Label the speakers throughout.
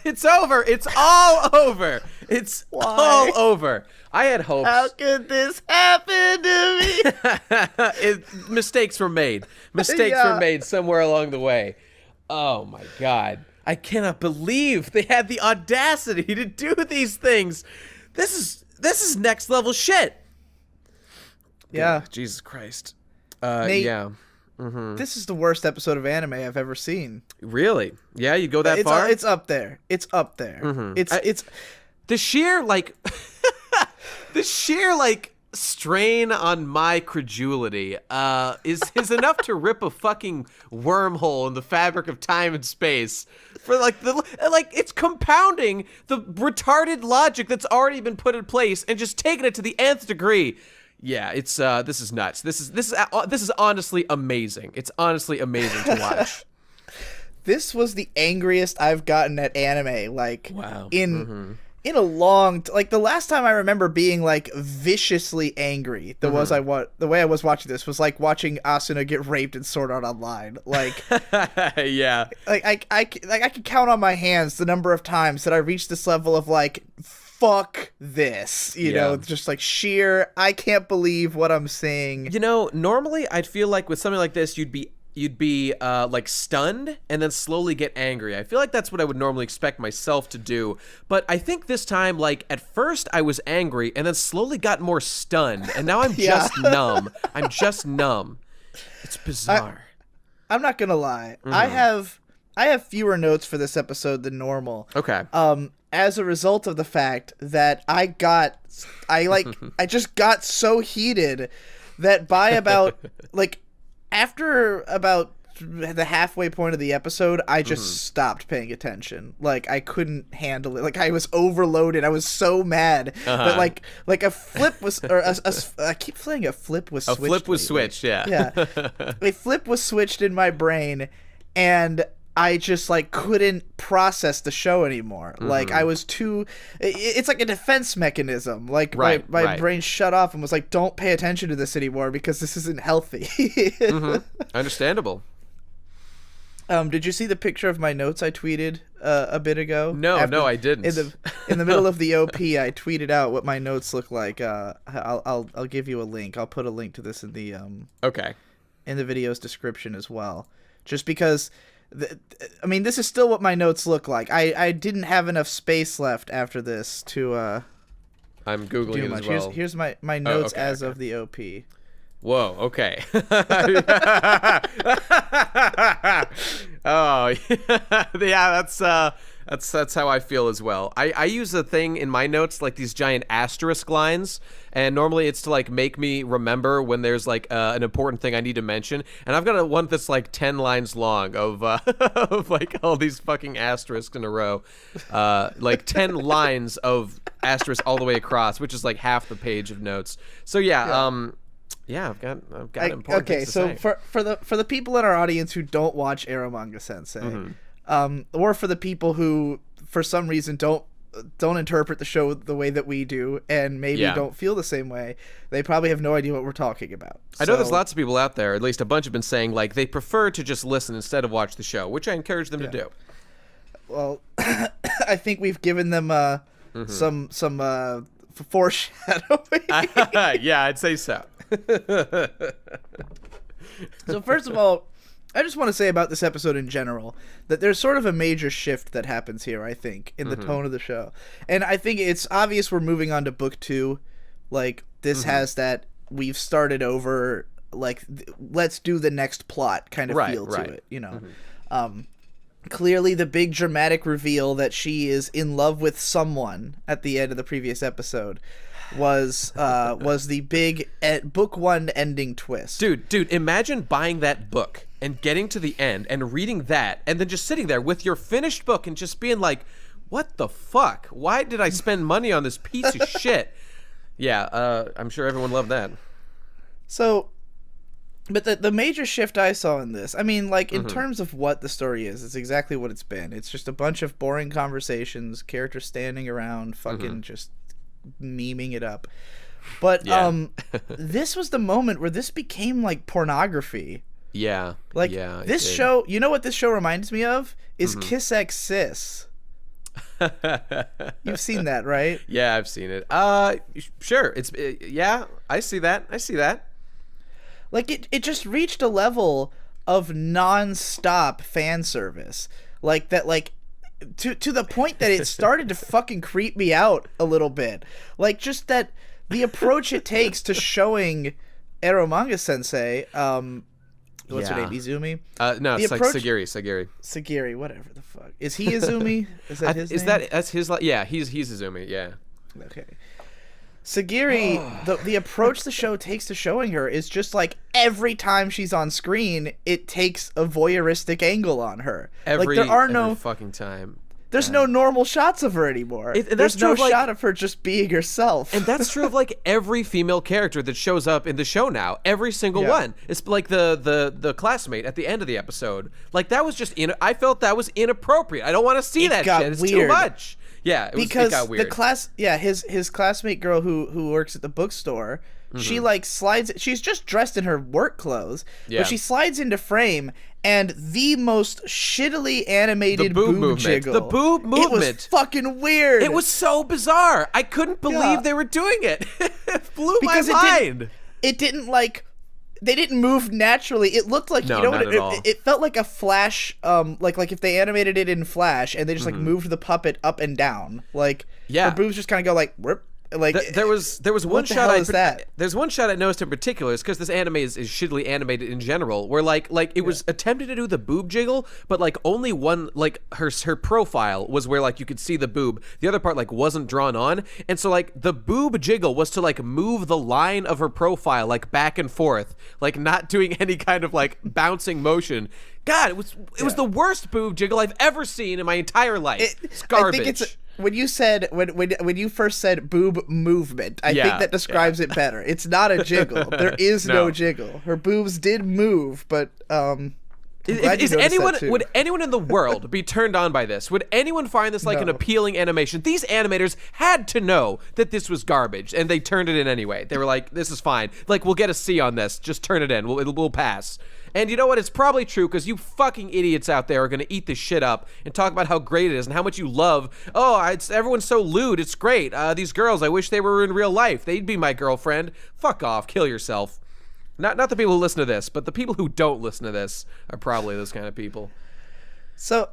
Speaker 1: it's over. It's all over. It's all over. I had hopes.
Speaker 2: How could this happen to me?
Speaker 1: Mistakes were made. Mistakes were made somewhere along the way. Oh my God. I cannot believe they had the audacity to do these things. This is next level shit.
Speaker 2: Yeah.
Speaker 1: Jesus Christ.
Speaker 2: Nate,
Speaker 1: yeah.
Speaker 2: This is the worst episode of anime I've ever seen.
Speaker 1: Really? Yeah, you go that far?
Speaker 2: It's up there. It's up there. It's
Speaker 1: the sheer strain on my credulity is enough to rip a fucking wormhole in the fabric of time and space. For it's compounding the retarded logic that's already been put in place and just taking it to the nth degree. Yeah, it's this is nuts. This is honestly amazing. It's honestly amazing to watch.
Speaker 2: This was the angriest I've gotten at anime,
Speaker 1: wow.
Speaker 2: in a long the last time I remember being viciously angry. The way I was watching this was like watching Asuna get raped in Sword Art Online.
Speaker 1: Yeah.
Speaker 2: I can count on my hands the number of times that I reached this level of fuck this, you know, just sheer, I can't believe what I'm seeing.
Speaker 1: You know, normally I'd feel like with something like this, you'd be stunned and then slowly get angry. I feel like that's what I would normally expect myself to do. But I think this time, at first I was angry and then slowly got more stunned. And now I'm just numb. I'm just numb. It's bizarre.
Speaker 2: I'm not gonna lie. I have fewer notes for this episode than normal.
Speaker 1: Okay.
Speaker 2: As a result of the fact that I just got so heated that by about after about the halfway point of the episode, I just stopped paying attention. I couldn't handle it. I was overloaded. I was so mad. But a flip was, I keep saying a flip was switched.
Speaker 1: A flip was switched, yeah.
Speaker 2: Yeah. A flip was switched in my brain, and I just couldn't process the show anymore. I was too. It's like a defense mechanism. My brain shut off and was like, "Don't pay attention to this anymore because this isn't healthy."
Speaker 1: Understandable.
Speaker 2: Did you see the picture of my notes I tweeted a bit ago?
Speaker 1: No, I didn't.
Speaker 2: In the middle of the OP, I tweeted out what my notes look like. I'll give you a link. I'll put a link to this in the in the video's description as well. Just because. This is still what my notes look like. I didn't have enough space left after this to
Speaker 1: I'm Googling it as well.
Speaker 2: Here's my notes as of the OP.
Speaker 1: Whoa, okay. Oh, yeah, that's how I feel as well. I use a thing in my notes, these giant asterisk lines, and normally it's to make me remember when there's an important thing I need to mention. And I've got one that's 10 lines long of all these fucking asterisks in a row, 10 lines of asterisks all the way across, which is half the page of notes. So yeah, I've got important things to say.
Speaker 2: Okay, so for the people in our audience who don't watch Eromanga-sensei, or for the people who for some reason don't interpret the show the way that we do and maybe don't feel the same way, they probably have no idea what we're talking about.
Speaker 1: I know there's lots of people out there, at least a bunch have been saying they prefer to just listen instead of watch the show, which I encourage them to do.
Speaker 2: Well, I think we've given them some foreshadowing.
Speaker 1: Yeah, I'd say so.
Speaker 2: So first of all, I just want to say about this episode in general that there's sort of a major shift that happens here, I think, in the tone of the show. And I think it's obvious we're moving on to book 2. This has that we've started over, let's do the next plot kind of feel to it, you know. Clearly the big dramatic reveal that she is in love with someone at the end of the previous episode was the big book 1 ending twist.
Speaker 1: Dude, imagine buying that book and getting to the end and reading that and then just sitting there with your finished book and just being like, what the fuck? Why did I spend money on this piece of shit? Yeah, I'm sure everyone loved that.
Speaker 2: So, but the major shift I saw in this, in terms of what the story is, it's exactly what it's been. It's just a bunch of boring conversations, characters standing around, fucking just memeing it up. But this was the moment where this became pornography.
Speaker 1: Yeah.
Speaker 2: Like,
Speaker 1: yeah,
Speaker 2: this show, you know what this show reminds me of? Is Kiss X Sis. You've seen that, right?
Speaker 1: Yeah, I've seen it. Sure. Yeah, I see that.
Speaker 2: Like, it just reached a level of non-stop fan service. Like, that, like, to the point that it started to fucking creep me out a little bit. Like, just that the approach it takes to showing Eromanga-sensei, what's her name, Izumi?
Speaker 1: No, it's like Sagiri.
Speaker 2: Sagiri, whatever the fuck. Is he Izumi? Is that his name?
Speaker 1: That's his, yeah, he's Izumi, yeah.
Speaker 2: Okay. Sagiri, the approach the show takes to showing her is just like every time she's on screen, it takes a voyeuristic angle on her.
Speaker 1: Every
Speaker 2: no
Speaker 1: fucking time.
Speaker 2: There's no normal shots of her anymore. There's no shot of her just being herself.
Speaker 1: And that's true of like every female character that shows up in the show now. Every single one. It's like the classmate at the end of the episode. Like that was just I felt that was inappropriate. I don't want to see that shit. It's too much. Yeah, it got weird.
Speaker 2: His classmate girl who works at the bookstore, she like slides. She's just dressed in her work clothes, but she slides into frame, and the most shittily animated boob jiggle.
Speaker 1: The boob movement.
Speaker 2: It was fucking weird.
Speaker 1: It was so bizarre. I couldn't believe they were doing it. It blew my mind.
Speaker 2: It didn't like. They didn't move naturally. It looked like it felt like a Flash, like if they animated it in Flash and they just like moved the puppet up and down, like her boobs just kind of go like whip. Like
Speaker 1: there was one shot there's one shot I noticed in particular. It's because this anime is shittily animated in general, where like it was attempted to do the boob jiggle, but like only one, like her profile was where like you could see the boob, the other part like wasn't drawn on, and so like the boob jiggle was to like move the line of her profile like back and forth, like not doing any kind of like bouncing motion. God, it was the worst boob jiggle I've ever seen in my entire life. It's garbage.
Speaker 2: I think when you first said boob movement, I think that describes it better. It's not a jiggle. There is no jiggle. Her boobs did move, but
Speaker 1: would anyone in the world be turned on by this? Would anyone find this like an appealing animation? These animators had to know that this was garbage, and they turned it in anyway. They were like, "This is fine. Like, we'll get a C on this. Just turn it in. We'll pass." And you know what? It's probably true, because you fucking idiots out there are going to eat this shit up and talk about how great it is and how much you love. Oh, everyone's so lewd. It's great. These girls, I wish they were in real life. They'd be my girlfriend. Fuck off. Kill yourself. Not the people who listen to this, but the people who don't listen to this are probably those kind of people.
Speaker 2: So,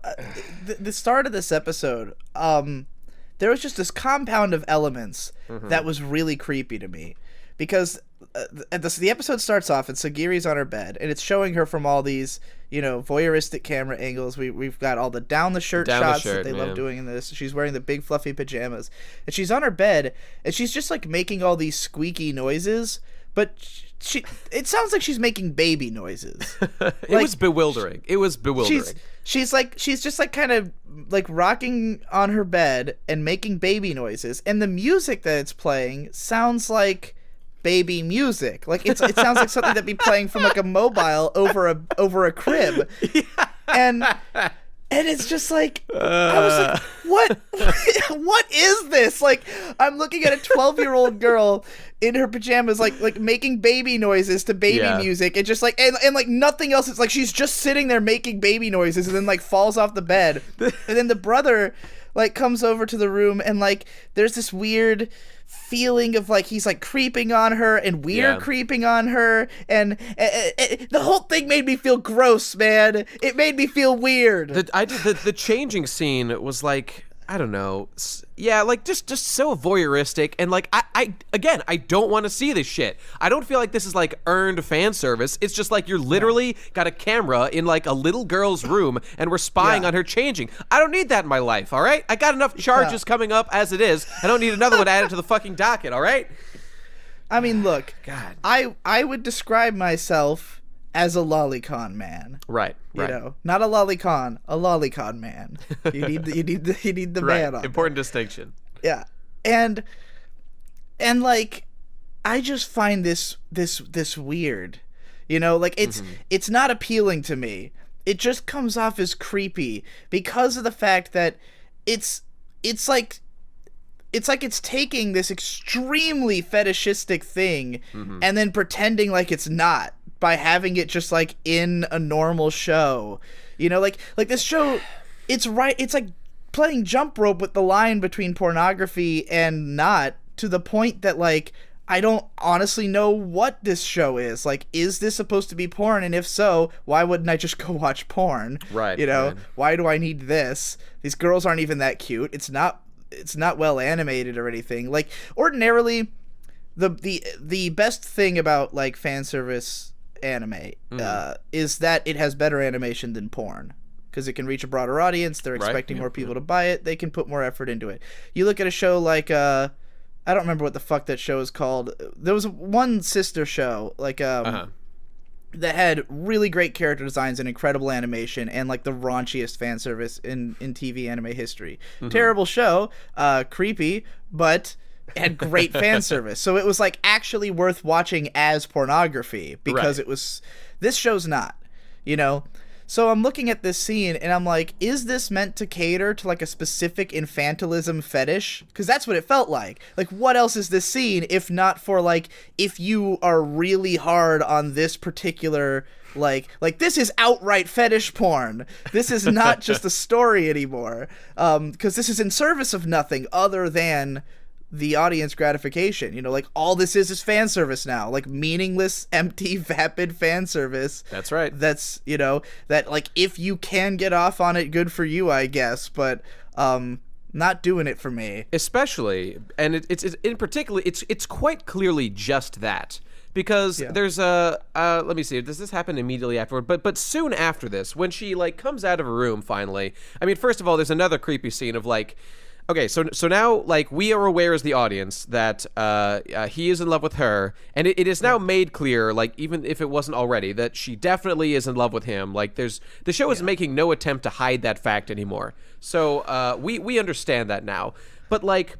Speaker 2: the start of this episode, there was just this compound of elements that was really creepy to me. Because the episode starts off and Sagiri's on her bed, and it's showing her from all these, voyeuristic camera angles. We've got all the down the shirt shots that they love doing in this. She's wearing the big fluffy pajamas, and she's on her bed, and she's just like making all these squeaky noises, but it sounds like she's making baby noises.
Speaker 1: It was bewildering.
Speaker 2: She's just like kind of like rocking on her bed and making baby noises, and the music that it's playing sounds like baby music. Like it sounds like something that'd be playing from like a mobile over a crib. And it's just like I was like, what is this? Like, I'm looking at a 12-year-old girl in her pajamas like making baby noises to baby music, and just like and like nothing else. It's like she's just sitting there making baby noises and then like falls off the bed. And then the brother like comes over to the room, and like there's this weird feeling of like he's like creeping on her, and we're creeping on her, and the whole thing made me feel gross, man. It made me feel weird.
Speaker 1: The changing scene was like, I don't know, like just so voyeuristic, and like I don't want to see this shit. I don't feel like this is like earned fan service. It's just like you're literally got a camera in like a little girl's room, and we're spying on her changing. I don't need that in my life, all right? I got enough charges coming up as it is. I don't need another one added to the fucking docket, all right?
Speaker 2: I mean, look, God, I would describe myself as a lolicon man.
Speaker 1: Right.
Speaker 2: Not a lolicon, a lolicon man. You need the man on.
Speaker 1: Important distinction.
Speaker 2: Yeah. And like I just find this weird. Like it's not appealing to me. It just comes off as creepy because of the fact that it's like it's taking this extremely fetishistic thing and then pretending like it's not. by having it just like in a normal show. You know, like this show, it's like playing jump rope with the line between pornography and not, to the point that like I don't honestly know what this show is. Like, is this supposed to be porn? And if so, why wouldn't I just go watch porn?
Speaker 1: Right.
Speaker 2: You know,
Speaker 1: right.
Speaker 2: Why do I need this? These girls aren't even that cute. It's not well animated or anything. Like, ordinarily, the best thing about like fan service anime is that it has better animation than porn, because it can reach a broader audience. They're expecting more people to buy it. They can put more effort into it. You look at a show like I don't remember what the fuck that show is called. There was one sister show like that had really great character designs and incredible animation and like the raunchiest fan service in TV anime history. Terrible show, creepy, but had great fan service. So it was like actually worth watching as pornography, because it was. This show's not, you know. So I'm looking at this scene and I'm like, is this meant to cater to like a specific infantilism fetish? Because that's what it felt like. Like, what else is this scene if not for like, if you are really hard on this particular, like this is outright fetish porn. This is not just a story anymore. Because this is in service of nothing other than the audience gratification. You know, like, all this is fan service now, like meaningless, empty, vapid fan service.
Speaker 1: That's right.
Speaker 2: That's, you know, that like, if you can get off on it, good for you, I guess, but not doing it for me.
Speaker 1: Especially, and it's in particular, it's quite clearly just that. Because there's a let me see, does this happen immediately afterward? But soon after this, when she like comes out of a room finally, I mean, first of all, there's another creepy scene of like, okay, so now, like, we are aware as the audience that he is in love with her, and it is now made clear, like, even if it wasn't already, that she definitely is in love with him. Like, the show is making no attempt to hide that fact anymore. So we understand that now. But, like,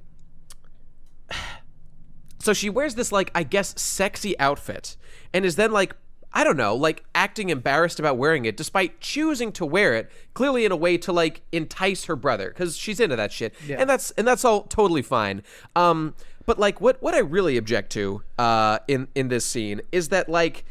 Speaker 1: so she wears this, like, I guess, sexy outfit, and is then, like, I don't know, like, acting embarrassed about wearing it, despite choosing to wear it, clearly in a way to, like, entice her brother, because she's into that shit, and that's all totally fine. But like, what I really object to in this scene is that, like,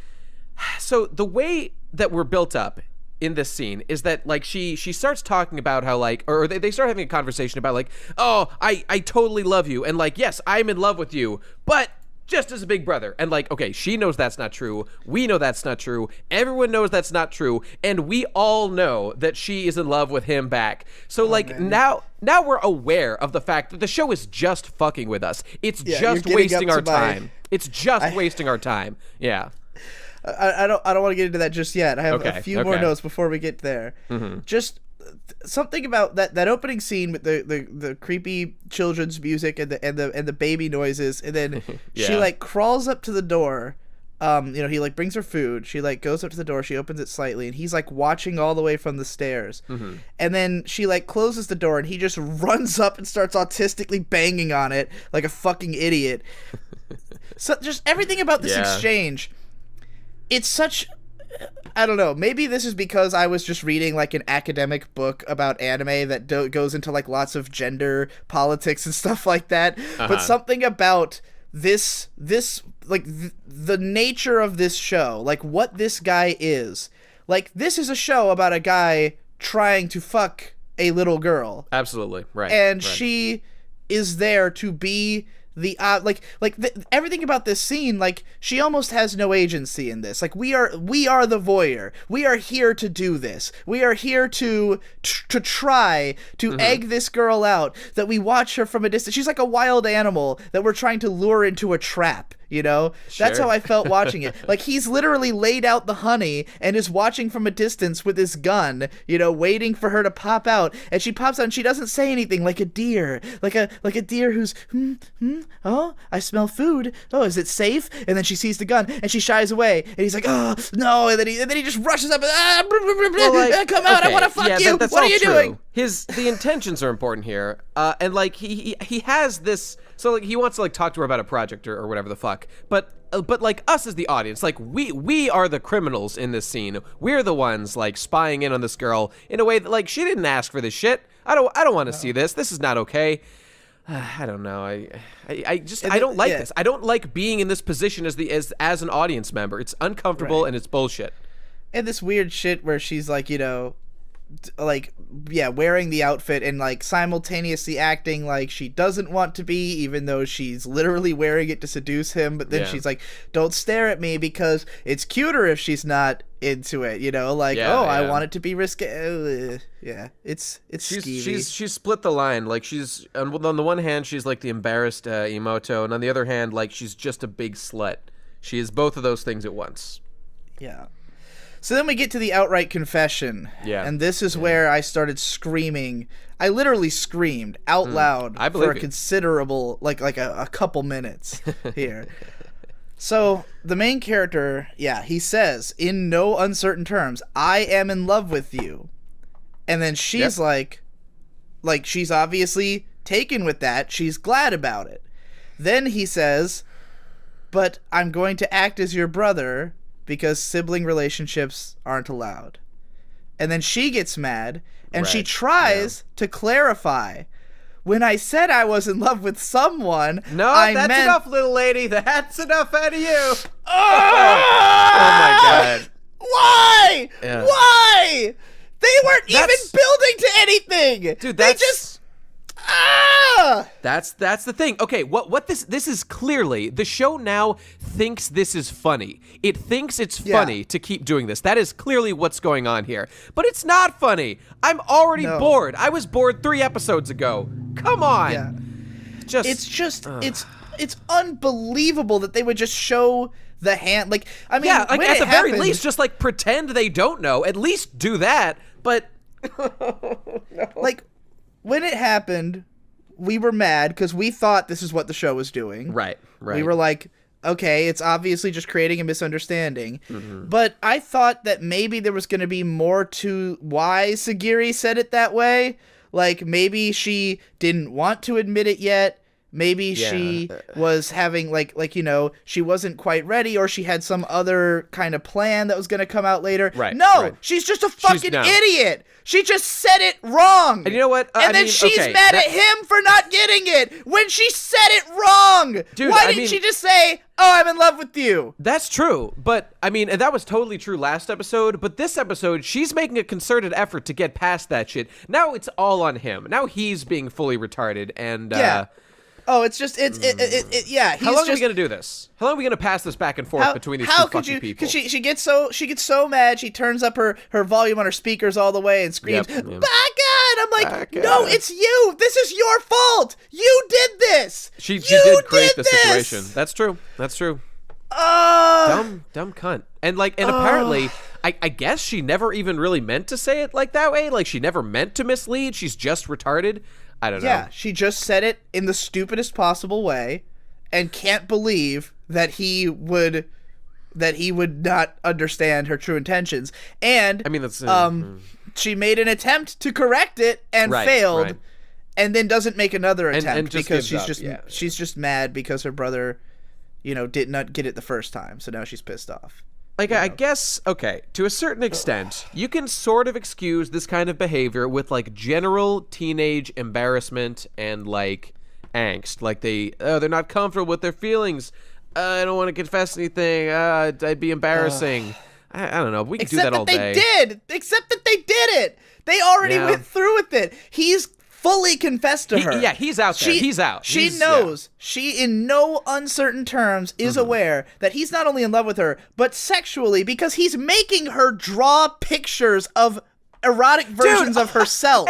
Speaker 1: so the way that we're built up in this scene is that, like, she starts talking about how, like, or they start having a conversation about, like, oh, I totally love you, and, like, yes, I'm in love with you, but just as a big brother. And like, okay, she knows that's not true. We know that's not true. Everyone knows that's not true. And we all know that she is in love with him back. So like, now we're aware of the fact that the show is just fucking with us. It's just wasting our time. It's just wasting our time. Yeah.
Speaker 2: I don't want to get into that just yet. I have a few more notes before we get there. Just something about that opening scene with the creepy children's music and the baby noises, and then she like crawls up to the door. You know, he like brings her food. She like goes up to the door. She opens it slightly, and he's like watching all the way from the stairs. And then she like closes the door, and he just runs up and starts autistically banging on it like a fucking idiot. So just everything about this exchange, it's such. I don't know. Maybe this is because I was just reading like an academic book about anime that goes into like lots of gender politics and stuff like that. But something about this like the nature of this show, like what this guy is. Like, this is a show about a guy trying to fuck a little girl.
Speaker 1: Absolutely. Right.
Speaker 2: And she is there to be the everything about this scene, like, she almost has no agency in this. Like, we are the voyeur. We are here to do this. We are here to try to egg this girl out, that we watch her from a distance. She's like a wild animal that we're trying to lure into a trap. You know, that's how I felt watching it. Like, he's literally laid out the honey and is watching from a distance with his gun, you know, waiting for her to pop out. And she pops out and she doesn't say anything, like a deer, like a deer who's, oh, I smell food. Oh, is it safe? And then she sees the gun and she shies away. And he's like, oh no. And then he just rushes up and come out. I want to fuck you.
Speaker 1: What
Speaker 2: are you doing?
Speaker 1: The intentions are important here. And like he has this. So like he wants to like talk to her about a project or whatever the fuck, but like us as the audience, like we are the criminals in this scene. We're the ones like spying in on this girl in a way that like she didn't ask for this shit. I don't want to see this. This is not okay. I don't know. I don't like this. I don't like being in this position as an audience member. It's uncomfortable and it's bullshit.
Speaker 2: And this weird shit where she's like, wearing the outfit and like simultaneously acting like she doesn't want to be, even though she's literally wearing it to seduce him. But then she's like, don't stare at me because it's cuter if she's not into it, I want it to be risque. It's skeevy.
Speaker 1: She's split the line. Like, she's on the one hand she's like the embarrassed Emoto, and on the other hand, like, she's just a big slut. She is both of those things at once.
Speaker 2: Yeah. So then we get to the outright confession. Yeah. And this is where I started screaming. I literally screamed out loud for a considerable, like a couple minutes here. So the main character, he says, in no uncertain terms, I am in love with you. And then she's like she's obviously taken with that. She's glad about it. Then he says, but I'm going to act as your brother because sibling relationships aren't allowed. And then she gets mad, and she tries to clarify. When I said I was in love with someone,
Speaker 1: that's enough, little lady. That's enough out of you. Oh my God.
Speaker 2: Why? Yeah. Why? They weren't even building to anything.
Speaker 1: Dude,
Speaker 2: they just...
Speaker 1: That's the thing. Okay, what this is clearly, the show now thinks this is funny. It thinks it's funny to keep doing this. That is clearly what's going on here. But it's not funny. I'm already bored. I was bored 3 episodes ago. Come on.
Speaker 2: Yeah. It's unbelievable that they would just show the hand. Like, I mean,
Speaker 1: at the very least, just like pretend they don't know. At least do that. But
Speaker 2: like, when it happened, we were mad because we thought this is what the show was doing.
Speaker 1: Right.
Speaker 2: We were like, okay, it's obviously just creating a misunderstanding. Mm-hmm. But I thought that maybe there was going to be more to why Sagiri said it that way. Like, maybe she didn't want to admit it yet. Maybe she was having, she wasn't quite ready, or she had some other kind of plan that was going to come out later.
Speaker 1: Right.
Speaker 2: No, she's just a fucking idiot. She just said it wrong.
Speaker 1: And you know what?
Speaker 2: She's mad at him for not getting it when she said it wrong.
Speaker 1: Dude,
Speaker 2: Why didn't she just say, oh, I'm in love with you?
Speaker 1: That's true. But, and that was totally true last episode. But this episode, she's making a concerted effort to get past that shit. Now it's all on him. Now he's being fully retarded. And,
Speaker 2: oh, it's just, yeah.
Speaker 1: How long are we going to do this? How long are we going to pass this back and forth between these two fucking people?
Speaker 2: Because she gets so mad, she turns up her volume on her speakers all the way and screams, Baka! And I'm like, no, it's you! This is your fault! You did this!
Speaker 1: She did create the situation. That's true. Dumb cunt. And apparently, I guess she never even really meant to say it like that way. Like, she never meant to mislead. She's just retarded. I don't know.
Speaker 2: Yeah, she just said it in the stupidest possible way and can't believe that he would not understand her true intentions. And
Speaker 1: that's
Speaker 2: she made an attempt to correct it and failed, and then doesn't make another attempt because she's just mad because her brother, did not get it the first time. So now she's pissed off.
Speaker 1: I guess, okay, to a certain extent, you can sort of excuse this kind of behavior with, general teenage embarrassment and, angst. Like, they're not comfortable with their feelings. I don't want to confess anything. I'd be embarrassing. I don't know. We can do that all day.
Speaker 2: Except that they did it. They already went through with it. He's fully confessed to her.
Speaker 1: Yeah, he's out there. He's out.
Speaker 2: She knows. Yeah. She, in no uncertain terms, is aware that he's not only in love with her, but sexually, because he's making her draw pictures of erotic versions of herself.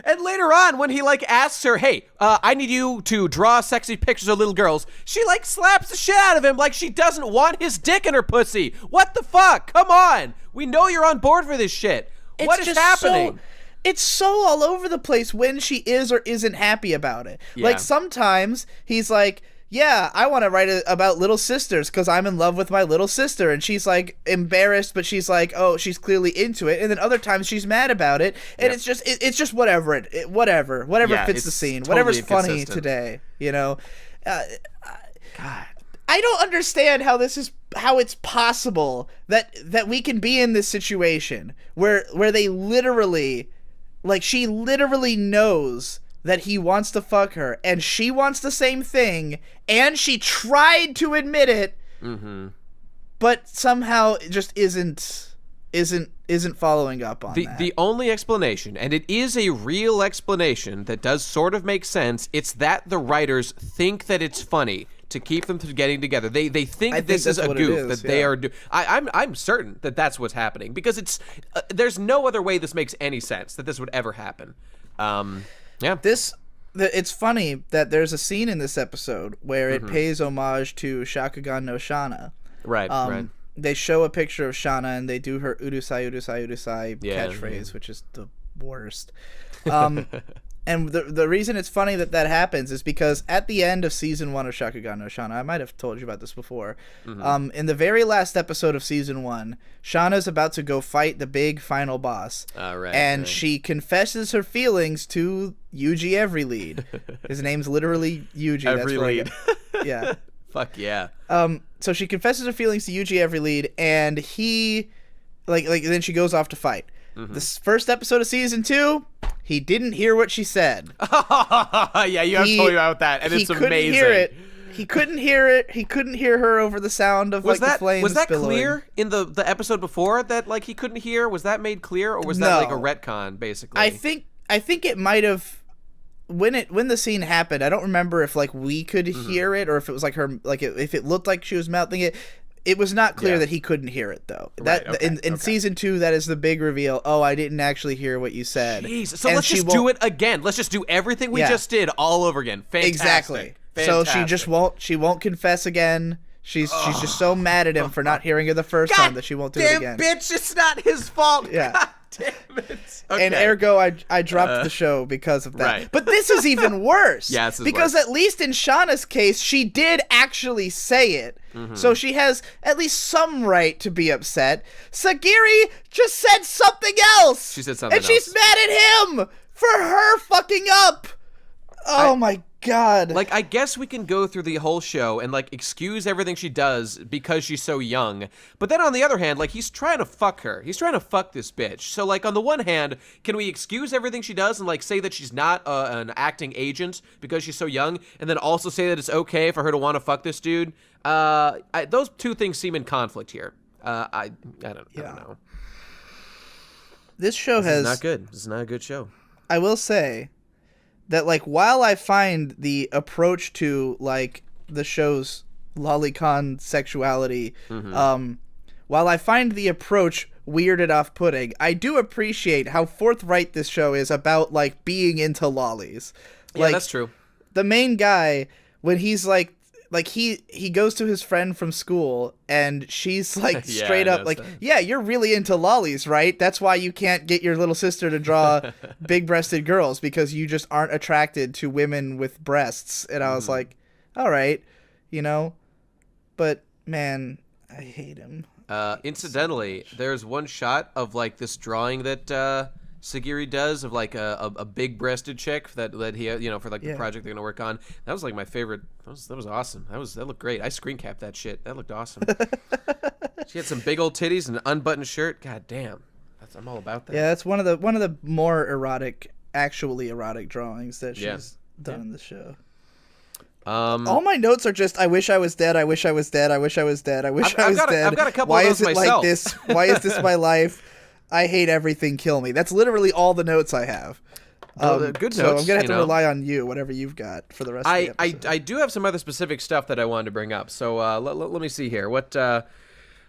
Speaker 1: And later on, when he asks her, "Hey, I need you to draw sexy pictures of little girls," she slaps the shit out of him like she doesn't want his dick in her pussy. What the fuck? Come on, we know you're on board for this shit. What is happening?
Speaker 2: It's so all over the place when she is or isn't happy about it. Yeah. Sometimes he's like, yeah, I want to write about little sisters because I'm in love with my little sister. And she's embarrassed, but she's oh, she's clearly into it. And then other times she's mad about it. And it's just whatever. Whatever fits the scene.
Speaker 1: Totally
Speaker 2: whatever's funny today, God. I don't understand how it's possible that we can be in this situation where they literally, she literally knows that he wants to fuck her, and she wants the same thing, and she tried to admit it, but somehow it just isn't following up on that.
Speaker 1: The only explanation, and it is a real explanation that does sort of make sense, it's that the writers think that it's funny to keep them from getting together. They think this is a goof that they are I'm certain that that's what's happening, because it's there's no other way this makes any sense that this would ever happen.
Speaker 2: It's funny that there's a scene in this episode where it pays homage to Shakugan no Shana.
Speaker 1: Right.
Speaker 2: They show a picture of Shana and they do her urusai catchphrase, which is the worst. And the reason it's funny that happens is because at the end of season 1 of Shakugan no Shana, I might have told you about this before. In the very last episode of season 1, Shana's about to go fight the big final boss, and she confesses her feelings to Yuji Everylead. His name's literally Yuji.
Speaker 1: Everylead.
Speaker 2: Yeah.
Speaker 1: Fuck yeah.
Speaker 2: So she confesses her feelings to Yuji Everylead, and he, then she goes off to fight. This first episode of season 2, he didn't hear what she said.
Speaker 1: Yeah, you have told me about that, and it's amazing.
Speaker 2: Hear it. He couldn't hear it. He couldn't hear her over the sound of the flames.
Speaker 1: Was that
Speaker 2: billowing.
Speaker 1: clear in the episode before that he couldn't hear? Was that made clear, or was that like a retcon basically?
Speaker 2: I think it might have. When the scene happened, I don't remember if we could hear it or if it was her if it looked like she was mouthing it. It was not clear that he couldn't hear it though. In season 2, that is the big reveal. Oh, I didn't actually hear what you said.
Speaker 1: Jeez. So let's just do it again. Let's just do everything we just did all over again. Fantastic.
Speaker 2: Exactly.
Speaker 1: Fantastic.
Speaker 2: So she won't confess again. She's just so mad at him for not hearing her the first time that she won't do it again.
Speaker 1: Bitch, it's not his fault.
Speaker 2: Yeah.
Speaker 1: God damn it. Okay.
Speaker 2: And ergo, I dropped the show because of that.
Speaker 1: Right.
Speaker 2: But this is even worse.
Speaker 1: Yeah, this is
Speaker 2: because
Speaker 1: worse.
Speaker 2: At least in Shauna's case, she did actually say it. So she has at least some right to be upset. Sagiri just said something else.
Speaker 1: She said something else.
Speaker 2: And she's mad at him for her fucking up. Oh my God.
Speaker 1: I guess we can go through the whole show and excuse everything she does because she's so young. But then on the other hand, he's trying to fuck her. He's trying to fuck this bitch. So on the one hand, can we excuse everything she does and say that she's not an acting agent because she's so young, and then also say that it's okay for her to want to fuck this dude? Those two things seem in conflict here. I don't know.
Speaker 2: This show has
Speaker 1: not good. This is not a good show.
Speaker 2: I will say that while I find the approach to the show's lolicon sexuality, while I find the approach weird and off-putting, I do appreciate how forthright this show is about being into lollies.
Speaker 1: Yeah, that's true.
Speaker 2: The main guy, when he's he goes to his friend from school and she's straight up yeah, you're really into lollies, right? That's why you can't get your little sister to draw big-breasted girls, because you just aren't attracted to women with breasts. And I was like, all right, but man, I hate him.
Speaker 1: Incidentally, there's one shot of this drawing that Sagiri does of a big-breasted chick that he for the project they're gonna work on. That was my favorite. That was awesome. That looked great. I screen capped that shit. That looked awesome. She had some big old titties and an unbuttoned shirt. God damn, I'm all about that.
Speaker 2: Yeah, that's one of the more actually erotic drawings that she's done in the show. All my notes are just, I wish I was dead, I wish I was dead, I wish I was dead, I wish I was dead.
Speaker 1: I've got a couple
Speaker 2: Why
Speaker 1: of those
Speaker 2: is it
Speaker 1: myself.
Speaker 2: like this? Why is this my life? I hate everything, kill me. That's literally all the notes I have.
Speaker 1: Good notes.
Speaker 2: So I'm going to have to rely on you, whatever you've got for the rest of the episode.
Speaker 1: I do have some other specific stuff that I wanted to bring up. So let me see here. What...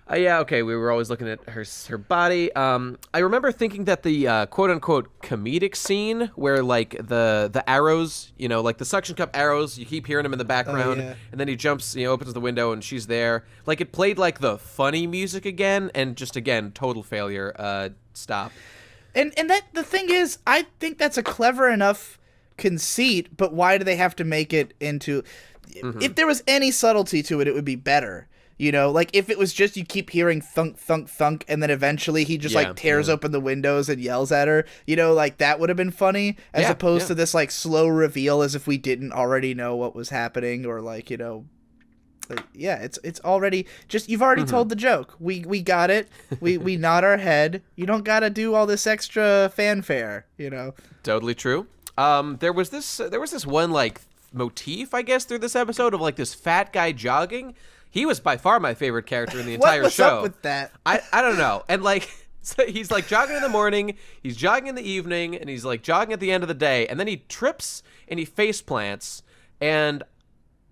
Speaker 1: okay, we were always looking at her body. I remember thinking that the quote-unquote comedic scene where, the arrows, the suction cup arrows, you keep hearing them in the background, and then he jumps, opens the window, and she's there. It played, the funny music again, and just, again, total failure. Stop.
Speaker 2: And that the thing is, I think that's a clever enough conceit, but why do they have to make it into... If there was any subtlety to it, it would be better. If it was just you keep hearing thunk, thunk, thunk, and then eventually he just, tears open the windows and yells at her, that would have been funny, as opposed to this, slow reveal as if we didn't already know what was happening, or, it's already, just, you've already told the joke. We got it. We nod our head. You don't gotta do all this extra fanfare,
Speaker 1: Totally true. There was this one like motif, I guess, through this episode of like this fat guy jogging. He was by far my favorite character in the entire
Speaker 2: What's
Speaker 1: show.
Speaker 2: up with that?
Speaker 1: I don't know. And like so he's like jogging in the morning, he's jogging in the evening, and he's like jogging at the end of the day, and then he trips and he face plants, and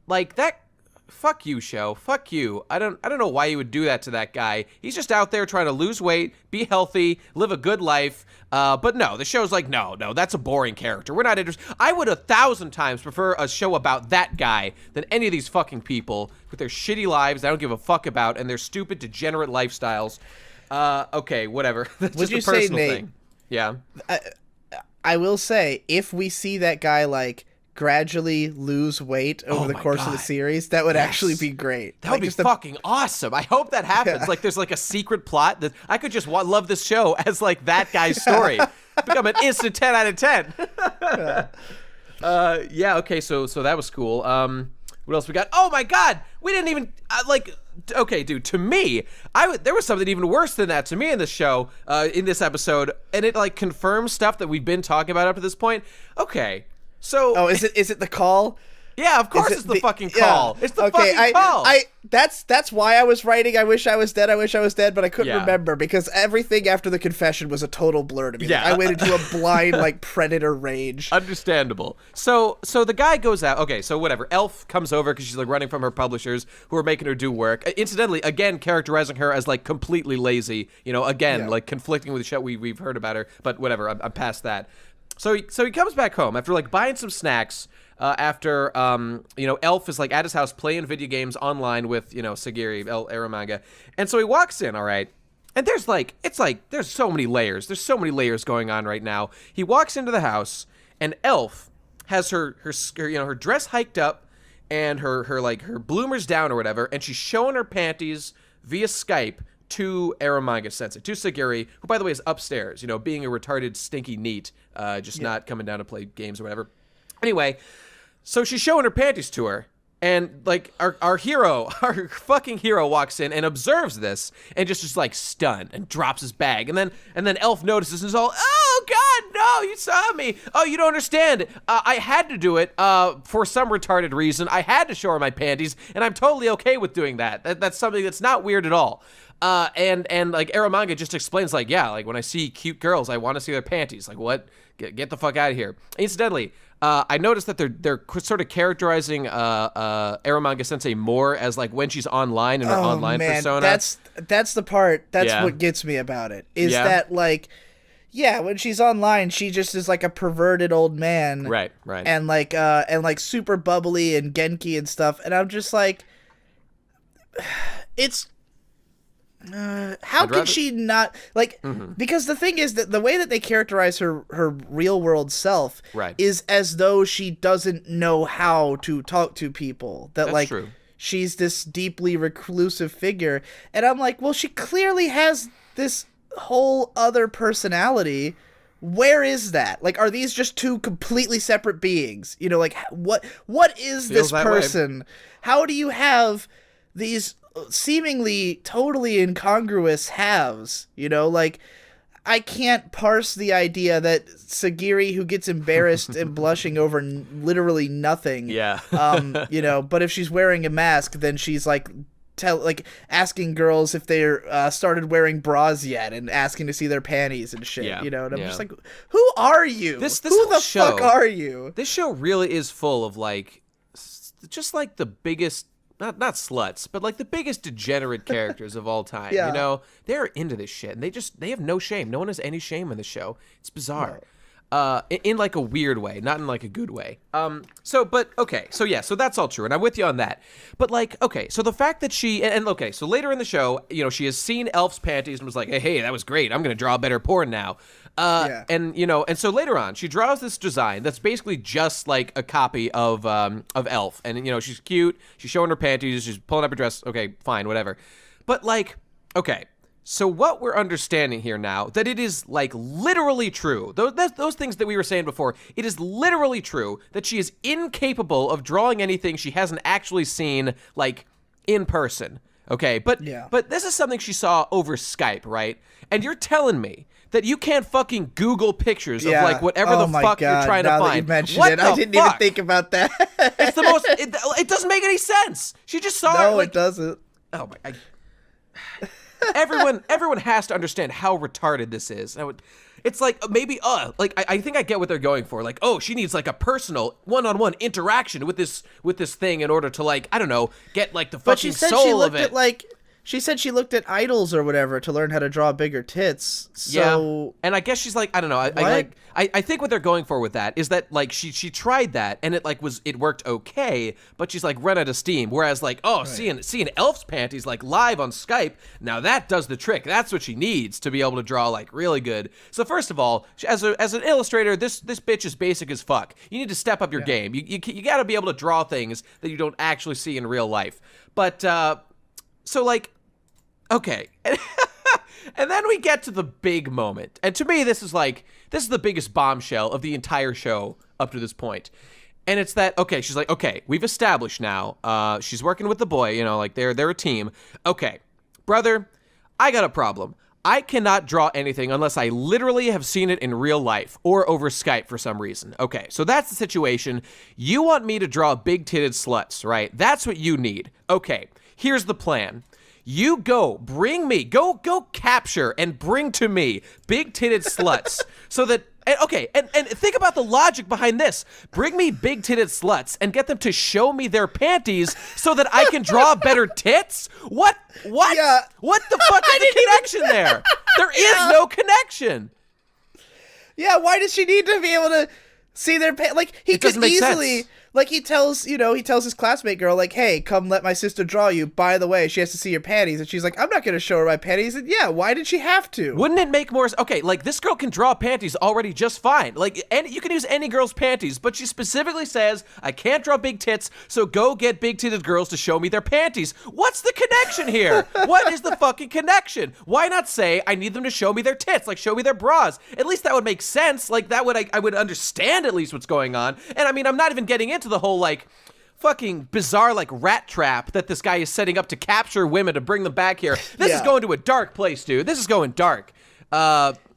Speaker 1: like that. Fuck you, show. Fuck you. I don't know why you would do that to that guy. He's just out there trying to lose weight, be healthy, live a good life. But no, the show's like, no, that's a boring character. We're not interested. I would 1,000 times prefer a show about that guy than any of these fucking people with their shitty lives I don't give a fuck about and their stupid, degenerate lifestyles. Okay, whatever. That's
Speaker 2: Would
Speaker 1: just
Speaker 2: you
Speaker 1: a personal
Speaker 2: say, Nate,
Speaker 1: thing. Yeah.
Speaker 2: I will say, if we see that guy like gradually lose weight over the course of the series, that would actually be great.
Speaker 1: That would be fucking awesome. I hope that happens.
Speaker 2: Yeah.
Speaker 1: Like there's like a secret plot that I could just love this show as like that guy's story. Become an instant 10 out of 10. Yeah, okay, so that was cool. What else we got? Oh my god, we didn't even okay, dude, to me, there was something even worse than that to me in this show, in this episode, and it like confirms stuff that we've been talking about up to this point. Okay. So
Speaker 2: is it the call?
Speaker 1: Yeah, of course it's the fucking call. It's the fucking call.
Speaker 2: That's why I was writing I wish I was dead, but I couldn't remember because everything after the confession was a total blur to me.
Speaker 1: Yeah.
Speaker 2: Like, I went into a blind like predator rage.
Speaker 1: Understandable. So the guy goes out. Okay, so whatever. Elf comes over because she's like running from her publishers who are making her do work. Incidentally, again, characterizing her as like completely lazy. Like conflicting with the show we've heard about her. But whatever, I'm past that. So he comes back home after like buying some snacks. After Elf is like at his house playing video games online with Sagiri, Eromanga, and so he walks in, all right, and there's so many layers. There's so many layers going on right now. He walks into the house, and Elf has her dress hiked up, and her bloomers down or whatever, and she's showing her panties via Skype to Eromanga-sensei, to Sagiri, who by the way is upstairs, being a retarded stinky neat, not coming down to play games or whatever. Anyway, so she's showing her panties to her, and like our fucking hero walks in and observes this and just is like stunned and drops his bag, and then Elf notices and is all, oh god, no, you saw me. Oh, you don't understand. I had to do it for some retarded reason. I had to show her my panties, and I'm totally okay with doing that. That's something that's not weird at all. And like Eromanga just explains like, yeah, like when I see cute girls, I want to see their panties. Like what? Get the fuck out of here. Incidentally, I noticed that they're sort of characterizing Eromanga-sensei more as like when she's online in her online persona.
Speaker 2: That's the part. That's what gets me about it. Is that like, yeah, when she's online, she just is like a perverted old man,
Speaker 1: right,
Speaker 2: and like super bubbly and genki and stuff. And I'm just like, it's. How can she not like? Because the thing is that the way that they characterize her real world self is as though she doesn't know how to talk to people. That's true. She's this deeply reclusive figure, and I'm like, well, she clearly has this whole other personality. Where is that? Like, are these just two completely separate beings? Like, what is this person? How do you have these seemingly totally incongruous halves, like I can't parse the idea that Sagiri, who gets embarrassed and blushing over literally nothing, but if she's wearing a mask, then she's like asking girls if they're started wearing bras yet and asking to see their panties and shit, and I'm just like, who are you? Who the fuck are you?
Speaker 1: This show really is full of like just like the biggest not sluts, but like the biggest degenerate characters of all time. They're into this shit, and they have no shame. No one has any shame in the show. It's bizarre. In like a weird way, not in like a good way. So that's all true, and I'm with you on that. But like, okay, so the fact that so later in the show, she has seen Elf's panties and was like, hey, that was great. I'm gonna draw better porn now. And so later on, she draws this design that's basically just like a copy of Elf, and she's cute. She's showing her panties. She's pulling up her dress. Okay, fine, whatever. But like, okay. So what we're understanding here now, that it is like literally true, those things that we were saying before, it is literally true that she is incapable of drawing anything she hasn't actually seen like in person. Okay, but this is something she saw over Skype, right? And you're telling me that you can't fucking Google pictures of
Speaker 2: Yeah.
Speaker 1: like whatever
Speaker 2: Oh
Speaker 1: the
Speaker 2: my
Speaker 1: fuck
Speaker 2: God,
Speaker 1: you're trying
Speaker 2: now
Speaker 1: to
Speaker 2: that
Speaker 1: find.
Speaker 2: you mentioned
Speaker 1: What
Speaker 2: it,
Speaker 1: the
Speaker 2: I didn't even
Speaker 1: fuck?
Speaker 2: think about that.
Speaker 1: It's the most. It doesn't make any sense. She just saw
Speaker 2: No,
Speaker 1: it. Like,
Speaker 2: it doesn't.
Speaker 1: oh my! Everyone has to understand how retarded this is. It's like maybe like I think I get what they're going for. Like, oh, she needs like a personal one-on-one interaction with this thing in order to like, I don't know, get like the
Speaker 2: But she
Speaker 1: fucking
Speaker 2: said
Speaker 1: soul
Speaker 2: she
Speaker 1: of
Speaker 2: looked
Speaker 1: it.
Speaker 2: at like she said she looked at idols or whatever to learn how to draw bigger tits. So
Speaker 1: yeah, and I guess she's like, I don't know. I think what they're going for with that is that like she tried that and it worked okay, but she's like run out of steam. Whereas like, oh, seeing Elf's panties like live on Skype, now that does the trick. That's what she needs to be able to draw like really good. So first of all, as an illustrator, this bitch is basic as fuck. You need to step up your game. You got to be able to draw things that you don't actually see in real life. But so like, okay. And then we get to the big moment. And to me, this is the biggest bombshell of the entire show up to this point. And it's that, okay, she's like, okay, we've established now, she's working with the boy, you know, like they're a team. Okay, brother, I got a problem. I cannot draw anything unless I literally have seen it in real life or over Skype for some reason. Okay, so that's the situation. You want me to draw big-titted sluts, right? That's what you need. Okay, here's the plan. You go capture and bring to me big-titted sluts so that, and think about the logic behind this. Bring me big-titted sluts and get them to show me their panties so that I can draw better tits? What?
Speaker 2: Yeah.
Speaker 1: What the fuck is the connection there? There is no connection.
Speaker 2: yeah, why does she need to be able to see their like he
Speaker 1: It
Speaker 2: could
Speaker 1: doesn't make
Speaker 2: easily
Speaker 1: sense.
Speaker 2: like he tells his classmate girl like, hey, come let my sister draw you. By the way, she has to see your panties, and she's like, I'm not gonna show her my panties. And yeah, why did she have to?
Speaker 1: Wouldn't it make more? Okay, like this girl can draw panties already just fine. Like, and you can use any girl's panties, but she specifically says I can't draw big tits, so go get big-titted girls to show me their panties. What's the connection here? What is the fucking connection? Why not say I need them to show me their tits, like show me their bras? At least that would make sense. Like that would I would understand at least what's going on. And I mean, I'm not even getting into the whole like fucking bizarre like rat trap that this guy is setting up to capture women to bring them back here. This is going to a dark place, dude. This is going dark.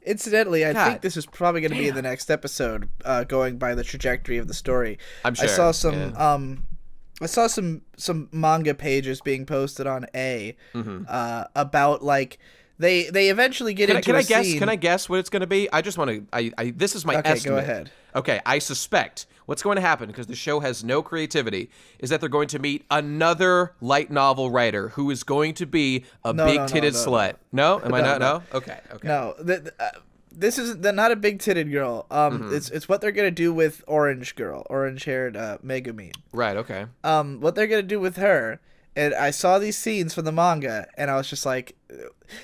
Speaker 2: Incidentally, I
Speaker 1: God
Speaker 2: think this is probably going to be in the next episode, going by the trajectory of the story.
Speaker 1: I'm sure.
Speaker 2: I saw some manga pages being posted on about like they eventually get into a scene.
Speaker 1: Can I guess what it's going to be? I just want to. I this is my estimate.
Speaker 2: Go ahead.
Speaker 1: Okay, I suspect what's going to happen, because the show has no creativity, is that they're going to meet another light novel writer who is going to be a big-titted slut. No? Am I not? No? Okay.
Speaker 2: No, this is not a big-titted girl. It's what they're gonna do with orange-haired Megumi.
Speaker 1: Right. Okay.
Speaker 2: What they're gonna do with her. And I saw these scenes from the manga, and I was just like,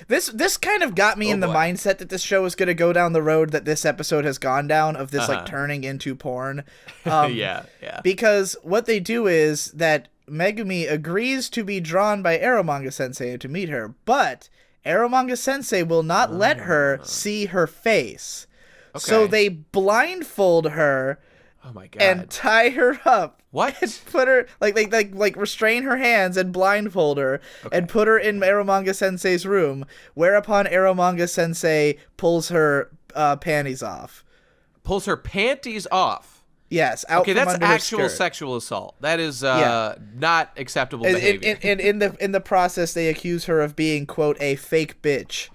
Speaker 2: this kind of got me in the mindset that this show is going to go down the road that this episode has gone down, of this like turning into porn.
Speaker 1: Yeah.
Speaker 2: Because what they do is that Megumi agrees to be drawn by Eromanga-sensei and to meet her, but Eromanga-sensei will not let her see her face. Okay. So they blindfold her.
Speaker 1: Oh my God.
Speaker 2: And tie her up.
Speaker 1: What?
Speaker 2: And put her like restrain her hands and blindfold her and put her in Eromanga-sensei's room, whereupon Eromanga-sensei pulls her panties off.
Speaker 1: Pulls her panties off.
Speaker 2: Yes, out
Speaker 1: okay,
Speaker 2: from
Speaker 1: that's
Speaker 2: under her
Speaker 1: actual
Speaker 2: skirt.
Speaker 1: Sexual assup. That is not acceptable behavior.
Speaker 2: And in the process, they accuse her of being, quote, a fake bitch.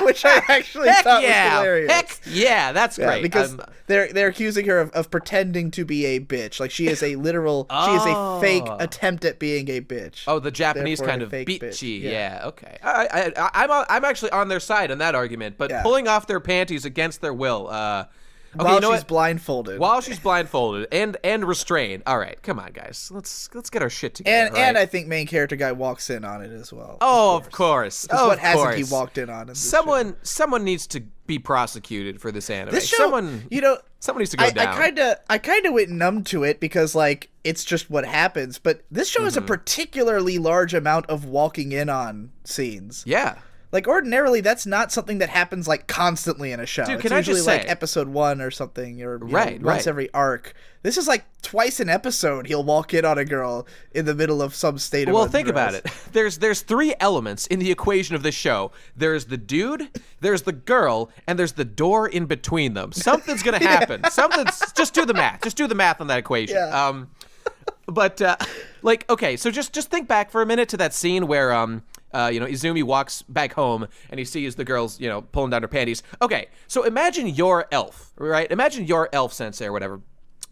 Speaker 2: Which I actually thought was hilarious.
Speaker 1: Heck yeah, that's great.
Speaker 2: Because they're accusing her of pretending to be a bitch. Like she is a literal, she is a fake attempt at being a bitch.
Speaker 1: Oh, the Japanese kind of bitchy. Yeah, okay. I'm actually on their side on that argument, but pulling off their panties against their will. Okay,
Speaker 2: while she's blindfolded.
Speaker 1: While she's blindfolded and restrained. All right, come on, guys. Let's get our shit together.
Speaker 2: And I think main character guy walks in on it as well.
Speaker 1: Oh, of course.
Speaker 2: What hasn't he walked in on?
Speaker 1: Someone needs to be prosecuted for this anime.
Speaker 2: This show,
Speaker 1: someone needs to go down.
Speaker 2: I kind of went numb to it because like it's just what happens. But this show has a particularly large amount of walking in on scenes.
Speaker 1: Yeah.
Speaker 2: Like, ordinarily, that's not something that happens, like, constantly in a show.
Speaker 1: Dude,
Speaker 2: it's
Speaker 1: can I
Speaker 2: usually,
Speaker 1: just say,
Speaker 2: like, episode 1 or something, or
Speaker 1: right,
Speaker 2: once every arc. This is, like, twice an episode he'll walk in on a girl in the middle of some state of undress.
Speaker 1: Think about it. There's 3 elements in the equation of this show. There's the dude, there's the girl, and there's the door in between them. Something's going to happen. Just do the math. Just do the math on that equation.
Speaker 2: Yeah.
Speaker 1: Okay, so just think back for a minute to that scene where Izumi walks back home and he sees the girls, pulling down her panties. Okay, so imagine your elf, right? Imagine your elf sensei or whatever.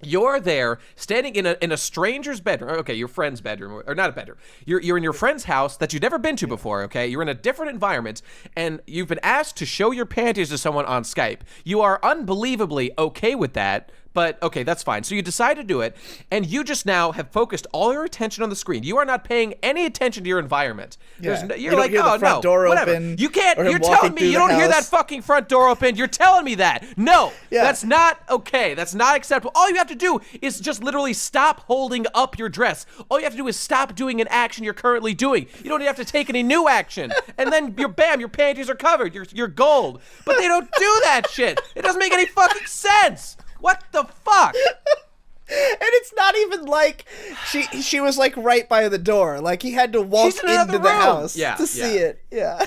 Speaker 1: You're there, standing in a stranger's bedroom. Okay, your friend's bedroom, or not a bedroom. You're in your friend's house that you've never been to before. Okay, you're in a different environment, and you've been asked to show your panties to someone on Skype. You are unbelievably okay with that. But, okay, that's fine. So you decide to do it, and you just now have focused all your attention on the screen. You are not paying any attention to your environment.
Speaker 2: Yeah.
Speaker 1: You're like,
Speaker 2: hear the front door
Speaker 1: whatever.
Speaker 2: Open,
Speaker 1: you can't, you're telling me you don't hear that fucking front door open. You're telling me that. No, that's not okay. That's not acceptable. All you have to do is just literally stop holding up your dress. All you have to do is stop doing an action you're currently doing. You don't even have to take any new action. And then your panties are covered. You're gold. But they don't do that shit. It doesn't make any fucking sense. What the fuck?
Speaker 2: And it's not even like she was like right by the door. Like he had to walk into the house to see it. Yeah.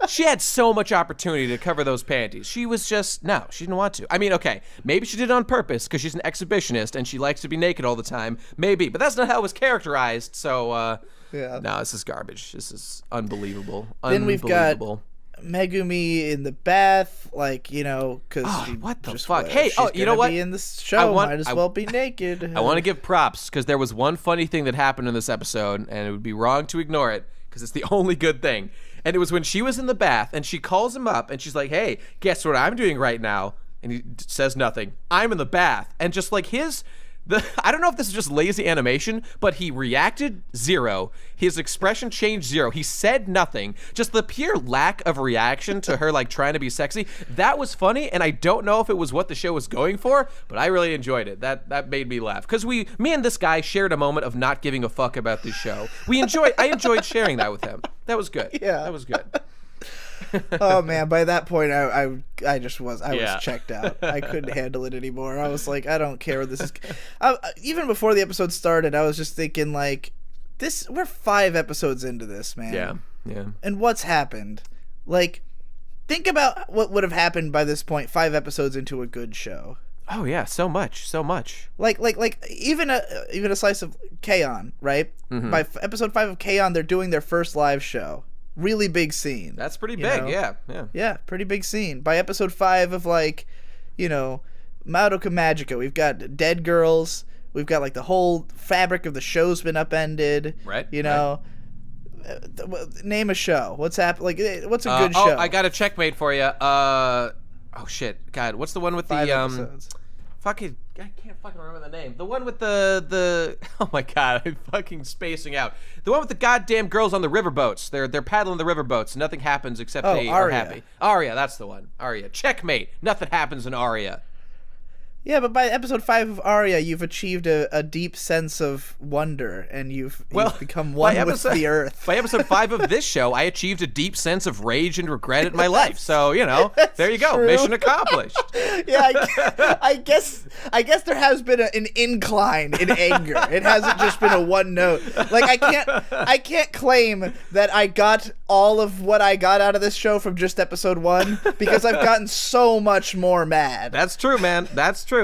Speaker 1: She had so much opportunity to cover those panties. She was just she didn't want to. I mean, okay, maybe she did it on purpose because she's an exhibitionist and she likes to be naked all the time. Maybe, but that's not how it was characterized. So no, this is garbage. This is unbelievable.
Speaker 2: Then we've got Megumi in the bath, because
Speaker 1: what the fuck? Hey, you know what?
Speaker 2: Be in this show, might as well be naked.
Speaker 1: I want to give props because there was one funny thing that happened in this episode, and it would be wrong to ignore it because it's the only good thing. And it was when she was in the bath, and she calls him up, and she's like, "Hey, guess what I'm doing right now?" And he says nothing. I'm in the bath, and just like I don't know if this is just lazy animation, but he reacted 0. His expression changed 0. He said nothing. Just the pure lack of reaction to her trying to be sexy. That was funny, and I don't know if it was what the show was going for, but I really enjoyed it. That made me laugh because me and this guy shared a moment of not giving a fuck about this show. I enjoyed sharing that with him. That was good.
Speaker 2: Yeah,
Speaker 1: that was good.
Speaker 2: Oh man, by that point I was checked out. I couldn't handle it anymore. I was like, I don't care what this is. Even before the episode started, I was just thinking we're 5 episodes into this, man.
Speaker 1: Yeah.
Speaker 2: And what's happened? Think about what would have happened by this point 5 episodes into a good show.
Speaker 1: Oh yeah, so much.
Speaker 2: Like even a slice of K-On!, right? Mm-hmm. By episode 5 of K-On!, they're doing their first live show. Really big scene.
Speaker 1: That's pretty big, yeah.
Speaker 2: Yeah, pretty big scene. By episode 5 of Madoka Magica, we've got dead girls. We've got the whole fabric of the show's been upended.
Speaker 1: Right.
Speaker 2: Name a show. What's happened? What's a good show?
Speaker 1: I got a checkmate for you. Oh shit, God, what's the one with
Speaker 2: 5 episodes.
Speaker 1: Fucking, I can't fucking remember the name. The one with the oh my God, I'm fucking spacing out. The one with the goddamn girls on the riverboats. They're paddling the riverboats. Nothing happens except they are happy. Aria, that's the one. Aria. Checkmate. Nothing happens in Aria.
Speaker 2: Yeah, but by episode 5 of Aria, you've achieved a deep sense of wonder, and you've become one with the earth.
Speaker 1: By episode 5 of this show, I achieved a deep sense of rage and regret in my life. So, there you go.
Speaker 2: True.
Speaker 1: Mission accomplished.
Speaker 2: Yeah, I guess there has been an incline in anger. It hasn't just been a one note. I can't claim that I got all of what I got out of this show from just episode 1 because I've gotten so much more mad.
Speaker 1: That's true, man. That's true.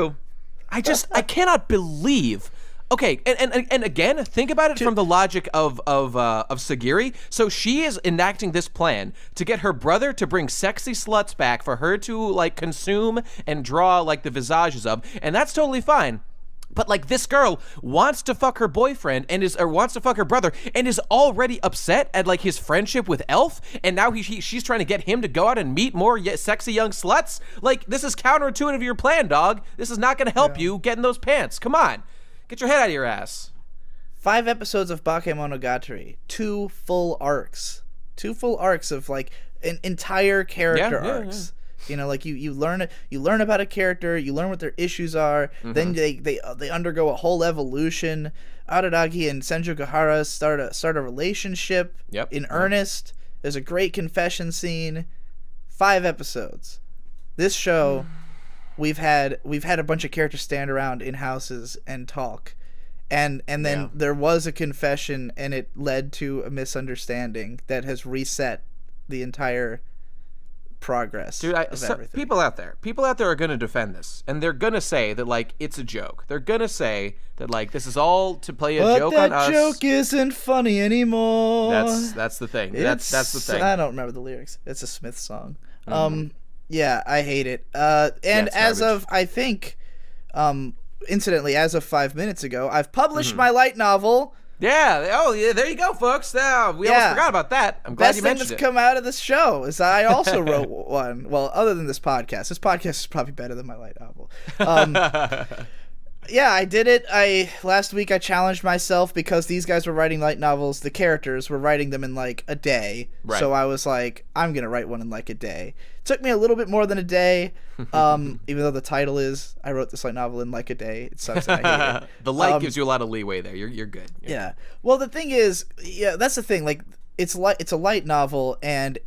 Speaker 1: I cannot believe. Okay, and again, think about it from the logic of Sagiri. So she is enacting this plan to get her brother to bring sexy sluts back for her to consume and draw the visages of, and that's totally fine. But this girl wants to fuck her boyfriend or wants to fuck her brother and is already upset at his friendship with Elf, and now she's trying to get him to go out and meet more sexy young sluts. This is counterintuitive to your plan, dog. This is not going to help you get in those pants. Come on, get your head out of your ass.
Speaker 2: 5 episodes of Bakemonogatari, 2 full arcs of entire character arcs. Yeah. You learn about a character, you learn what their issues are, then they undergo a whole evolution. Araragi and Senju Gahara start a relationship in earnest. There's a great confession scene. 5 episodes. This show, we've had a bunch of characters stand around in houses and talk. And then there was a confession, and it led to a misunderstanding that has reset the entire progress of everything.
Speaker 1: People out there are going to defend this, and they're going to say that, like, it's a joke. They're going to say that, like, this is all to play a joke on us.
Speaker 2: But that joke isn't funny anymore.
Speaker 1: That's the thing. That's the thing.
Speaker 2: I don't remember the lyrics. It's a Smith song. Yeah, I hate it. And as of, I think, incidentally, as of 5 minutes ago, I've published my light novel.
Speaker 1: Yeah. Oh, yeah. There you go, folks. We almost forgot about that. I'm glad you mentioned it.
Speaker 2: Best thing that's come out of this show is I also wrote one. Well, other than this podcast. This podcast is probably better than my light novel. Yeah, I did it. Last week I challenged myself because these guys were writing light novels. The characters were writing them in like a day. Right. So I was like, I'm going to write one in like a day. It took me a little bit more than a day, even though the title is, I wrote this light novel in like a day. It sucks that I hate it.
Speaker 1: The light gives you a lot of leeway there. You're good.
Speaker 2: Yeah. Well, the thing is, that's the thing. Like, it's a light novel, and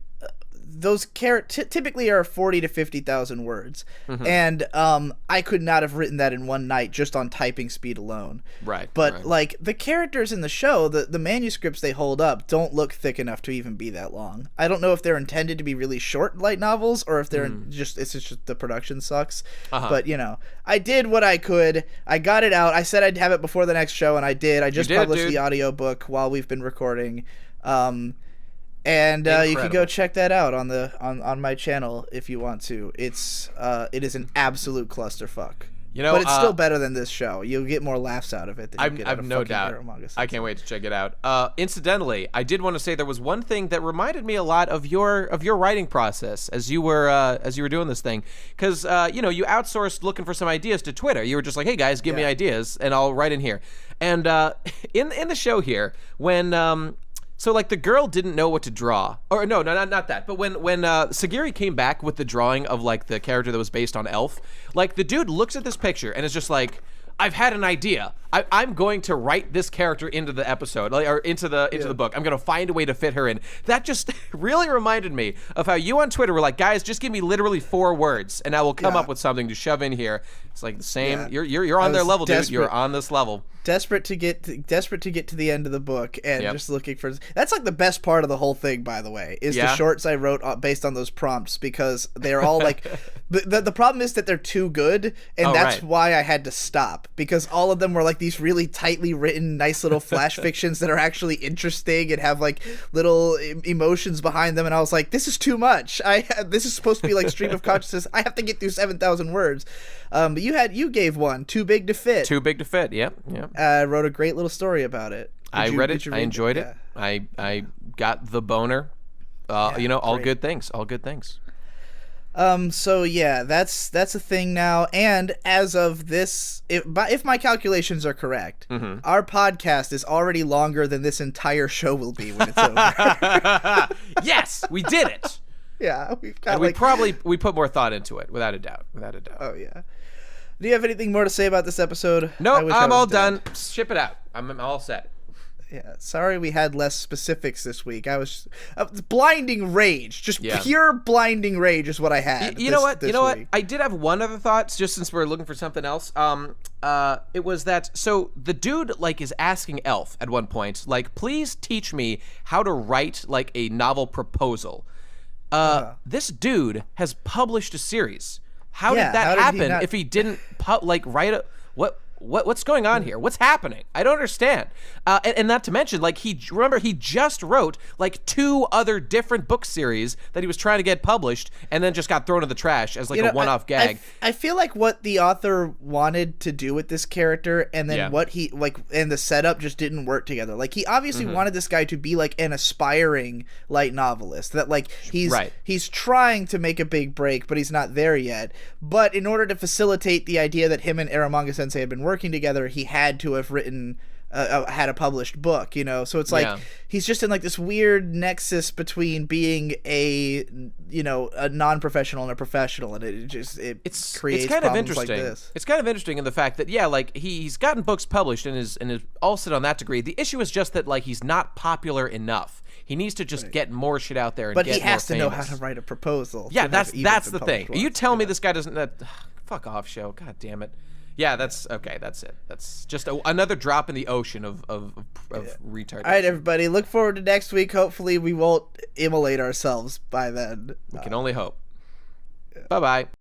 Speaker 2: those typically are 40 to 50,000 words, and I could not have written that in one night just on typing speed alone.
Speaker 1: Right.
Speaker 2: But like the characters in the show, the manuscripts they hold up don't look thick enough to even be that long. I don't know if they're intended to be really short light novels or if they're just the production sucks. But you know, I did what I could. I got it out. I said I'd have it before the next show, and I did. I just published the audiobook while we've been recording. And you can go check that out on my channel if you want to. It is an absolute clusterfuck. You know, but it's still better than this show. You'll get more laughs out of it than you get out of no doubt.
Speaker 1: Eromanga-sensei. I can't wait to check it out. Incidentally, I did want to say there was one thing that reminded me a lot of your writing process as you were doing this thing, because you know, you outsourced looking for some ideas to Twitter. You were just like, hey guys, give me ideas, and I'll write in here. And in the show here, when so, like, the girl didn't know what to draw. Or, no, not that. But when Sagiri came back with the drawing of, like, the character that was based on Elf, like, the dude looks at this picture and is just like, I've had an idea. I'm going to write this character into the episode, or into the book. I'm going to find a way to fit her in. That just really reminded me of how you on Twitter were like, guys, just give me literally 4 words, and I will come up with something to shove in here. It's like the same. Yeah. You're on their level, dude. You're on this level.
Speaker 2: Desperate to get to the end of the book, and just looking for. That's like the best part of the whole thing, by the way, is the shorts I wrote based on those prompts, because they're all like. The problem is that they're too good, and that's why I had to stop, because all of them were like these really tightly written, nice little flash fictions that are actually interesting and have like little emotions behind them, and I was like, this is too much. This is supposed to be like stream of consciousness. I have to get through 7,000 words. But you gave one, Too Big to Fit.
Speaker 1: Too Big to Fit. Yep.
Speaker 2: I wrote a great little story about it.
Speaker 1: I read it. I enjoyed it. I got the boner. You know, all good things. All good things.
Speaker 2: So yeah, that's a thing now. And as of this, if my calculations are correct, our podcast is already longer than this entire show will be when it's over.
Speaker 1: Yes, we did it.
Speaker 2: Yeah, we've got.
Speaker 1: And we put more thought into it, without a doubt.
Speaker 2: Oh yeah. Do you have anything more to say about this episode?
Speaker 1: Nope, I'm all done. Ship it out. I'm all set.
Speaker 2: Yeah, sorry we had less specifics this week. I was blinding rage, just pure blinding rage is what I had.
Speaker 1: You know what? I did have one other thought, just since we're looking for something else. It was that, so the dude like is asking Elf at one point, like, please teach me how to write like a novel proposal. This dude has published a series. How did that happen if he didn't write a what's going on here? What's happening? I don't understand. And not to mention, like, he just wrote like 2 other different book series that he was trying to get published, and then just got thrown in the trash as like a one-off gag.
Speaker 2: I feel like what the author wanted to do with this character, and then what he and the setup just didn't work together. Like, he obviously wanted this guy to be like an aspiring light novelist, that like he's trying to make a big break, but he's not there yet. But in order to facilitate the idea that him and Eromanga-sensei had been working together, he had to have written had a published book, you know. So it's like he's just in like this weird nexus between being a non-professional and a professional, and it creates
Speaker 1: kind
Speaker 2: problems
Speaker 1: of interesting.
Speaker 2: Like this.
Speaker 1: It's kind of interesting in the fact that like he's gotten books published and is all set on that degree. The issue is just that like he's not popular enough. He needs to just get more shit out there and
Speaker 2: But
Speaker 1: get
Speaker 2: he has
Speaker 1: more
Speaker 2: to know
Speaker 1: famous.
Speaker 2: how to write a proposal.
Speaker 1: Yeah,
Speaker 2: to have even
Speaker 1: that's
Speaker 2: been
Speaker 1: the thing.
Speaker 2: published
Speaker 1: You
Speaker 2: once.
Speaker 1: tell me this guy doesn't. Fuck off, show. God damn it. Yeah, that's okay. That's it. That's just another drop in the ocean of retardation.
Speaker 2: All right, everybody. Look forward to next week. Hopefully, we won't immolate ourselves by then.
Speaker 1: We can only hope. Bye bye.